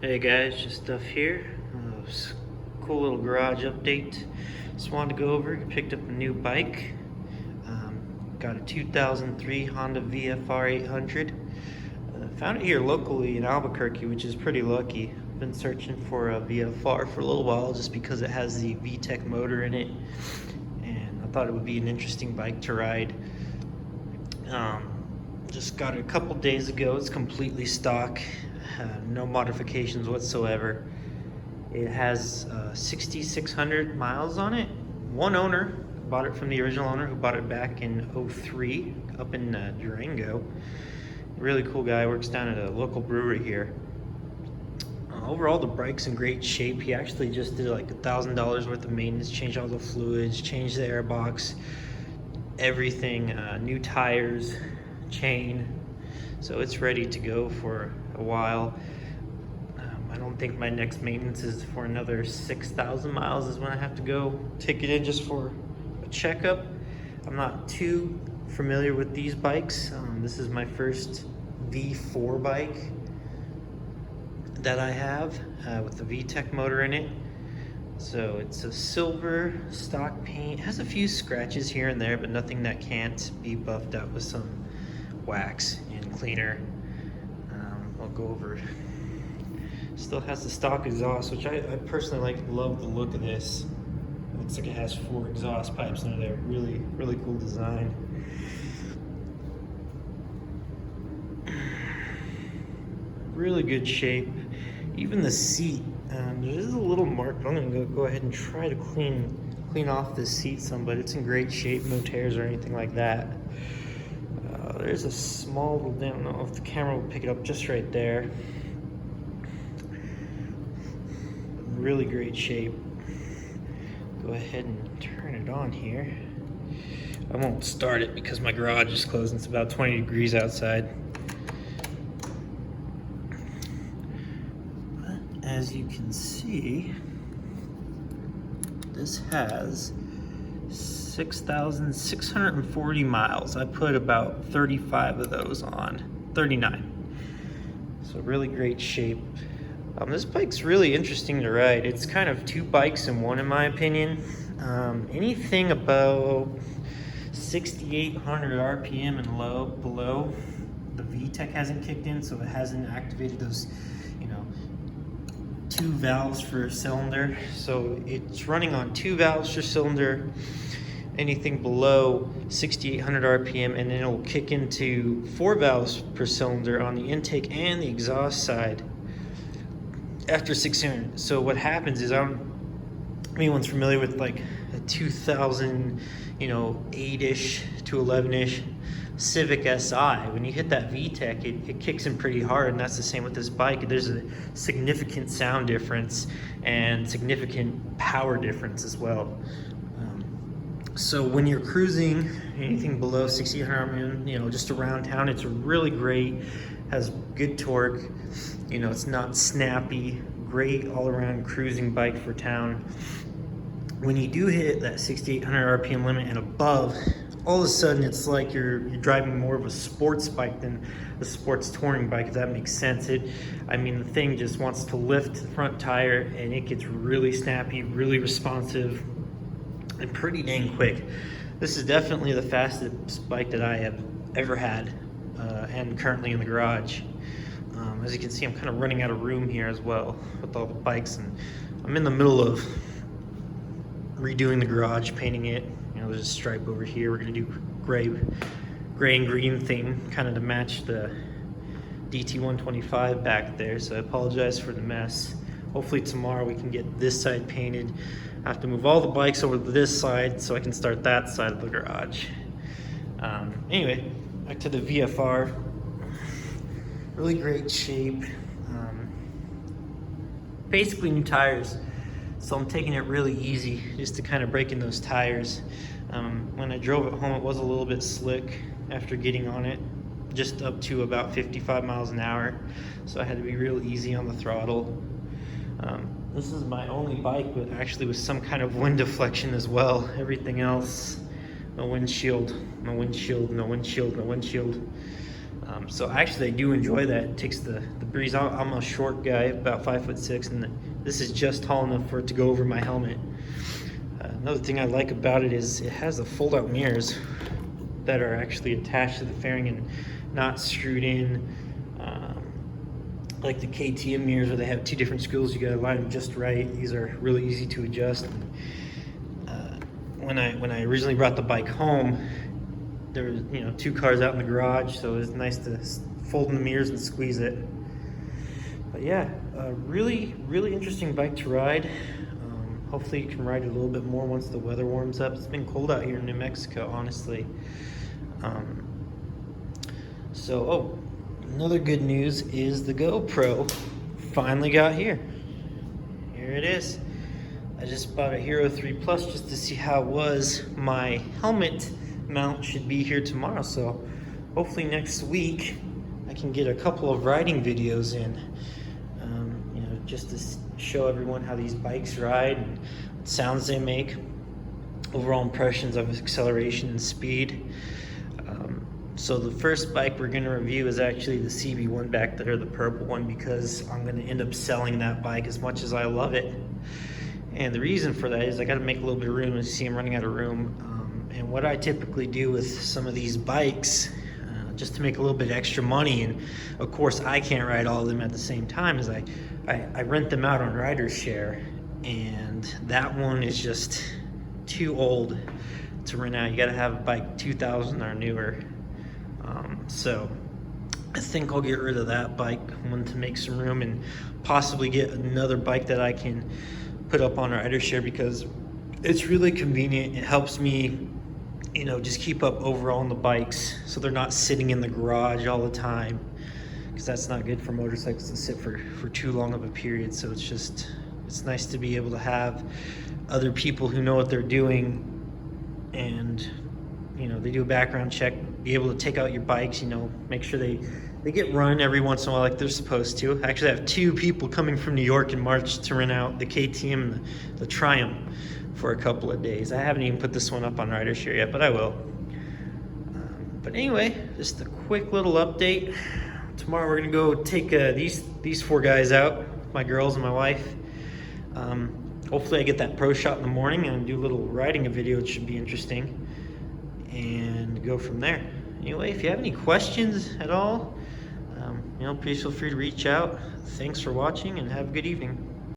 Hey guys, just stuff here. Cool little garage update. Just wanted to go over. Picked up a new bike. Got a 2003 Honda VFR 800. Found it here locally in Albuquerque, which is pretty lucky. Been searching for a VFR for a little while just because it has the VTEC motor in it, and I thought it would be an interesting bike to ride. Just got it a couple days ago. It's completely stock, no modifications whatsoever. It has 6,600 miles on it. One owner bought it from the original owner, who bought it back in '03 up in Durango. Really cool guy, works down at a local brewery here. Overall, the bike's in great shape. He actually just did like $1,000 worth of maintenance, changed all the fluids, changed the airbox, everything, new tires, chain. So it's ready to go for a while. I don't think my next maintenance is for another 6,000 miles is when I have to go take it in just for a checkup. I'm not too familiar with these bikes. This is my first V4 bike that I have with the VTEC motor in it. So it's a silver stock paint. It has a few scratches here and there, but nothing that can't be buffed out with some wax and cleaner. I'll go over. Still has the stock exhaust, which I personally love the look of this. It looks like it has 4 exhaust pipes under there. Really, really cool design. Really good shape. Even the seat, there is a little mark, but I'm gonna go ahead and try to clean off this seat some, but it's in great shape, no tears or anything like that. There's a small, I don't know if the camera will pick it up, just right there. Really great shape. Go ahead and turn it on here. I won't start it because my garage is closed and it's about 20 degrees outside. But as you can see, this has 6,640 miles. I put about 35 of those on, 39. So really great shape. This bike's really interesting to ride. It's kind of 2 bikes in one, in my opinion. Anything about 6,800 RPM and below, the VTEC hasn't kicked in, so it hasn't activated those, 2 valves for a cylinder. So it's running on 2 valves per cylinder. Anything below 6,800 RPM, and then it'll kick into 4 valves per cylinder on the intake and the exhaust side after 600. So what happens is, anyone's familiar with like a 2000, 8-ish to 11-ish Civic Si, when you hit that VTEC, it kicks in pretty hard, and that's the same with this bike. There's a significant sound difference and significant power difference as well. So when you're cruising anything below 6,800 RPM, just around town, it's really great. Has good torque. It's not snappy. Great all-around cruising bike for town. When you do hit that 6,800 RPM limit and above, all of a sudden it's like you're driving more of a sports bike than a sports touring bike, if that makes sense. The thing just wants to lift the front tire, and it gets really snappy, really responsive, and pretty dang quick. This is definitely the fastest bike that I have ever had, and currently in the garage. As you can see, I'm kind of running out of room here as well with all the bikes, and I'm in the middle of redoing the garage, painting it. There's a stripe over here. We're gonna do gray and green theme, kind of to match the DT125 back there. So I apologize for the mess. Hopefully tomorrow we can get this side painted. I have to move all the bikes over to this side so I can start that side of the garage. Anyway, back to the VFR. Really great shape. Basically new tires. So I'm taking it really easy just to kind of break in those tires. When I drove it home, it was a little bit slick after getting on it, just up to about 55 miles an hour. So I had to be real easy on the throttle. This is my only bike with some kind of wind deflection as well. Everything else, no windshield, no windshield, no windshield, no windshield. So actually I do enjoy that. It takes the breeze. I'm a short guy, about 5'6", and this is just tall enough for it to go over my helmet. Another thing I like about it is it has the fold-out mirrors that are actually attached to the fairing and not screwed in, like the KTM mirrors where they have two different screws. You gotta line them just right. These are really easy to adjust. When I originally brought the bike home, there was, you know, 2 cars out in the garage, so it was nice to fold in the mirrors and squeeze it. But yeah, really interesting bike to ride. Hopefully you can ride it a little bit more once the weather warms up. It's been cold out here in New Mexico, honestly. Another good news is the GoPro finally got here. Here it is. I just bought a Hero 3 Plus just to see how it was. My helmet mount should be here tomorrow, so hopefully next week I can get a couple of riding videos in, you know, just to show everyone how these bikes ride and what sounds they make, overall impressions of acceleration and speed. So the first bike we're going to review is actually the CB1 back there, the purple one, because I'm going to end up selling that bike as much as I love it. And the reason for that is I got to make a little bit of room. As you see, I'm running out of room. And what I typically do with some of these bikes, just to make a little bit extra money, and of course I can't ride all of them at the same time, is I rent them out on Riders Share, and that one is just too old to rent out. You got to have a bike 2000 or newer. So I think I'll get rid of that bike one to make some room and possibly get another bike that I can put up on Riders Share, because it's really convenient. It helps me, you know, just keep up overall on the bikes so they're not sitting in the garage all the time, because that's not good for motorcycles to sit for too long of a period. So it's nice to be able to have other people who know what they're doing, and you know, they do a background check, be able to take out your bikes, you know, make sure they get run every once in a while like they're supposed to. I actually have 2 people coming from New York in March to rent out the KTM and the Triumph for a couple of days. I haven't even put this one up on Riders Share yet, but I will. But anyway, just a quick little update. Tomorrow we're gonna go take these 4 guys out, my girls and my wife. Hopefully I get that pro shot in the morning and do a little riding video. It should be interesting, and go from there. Anyway, if you have any questions at all, you know, please feel free to reach out. Thanks for watching and have a good evening.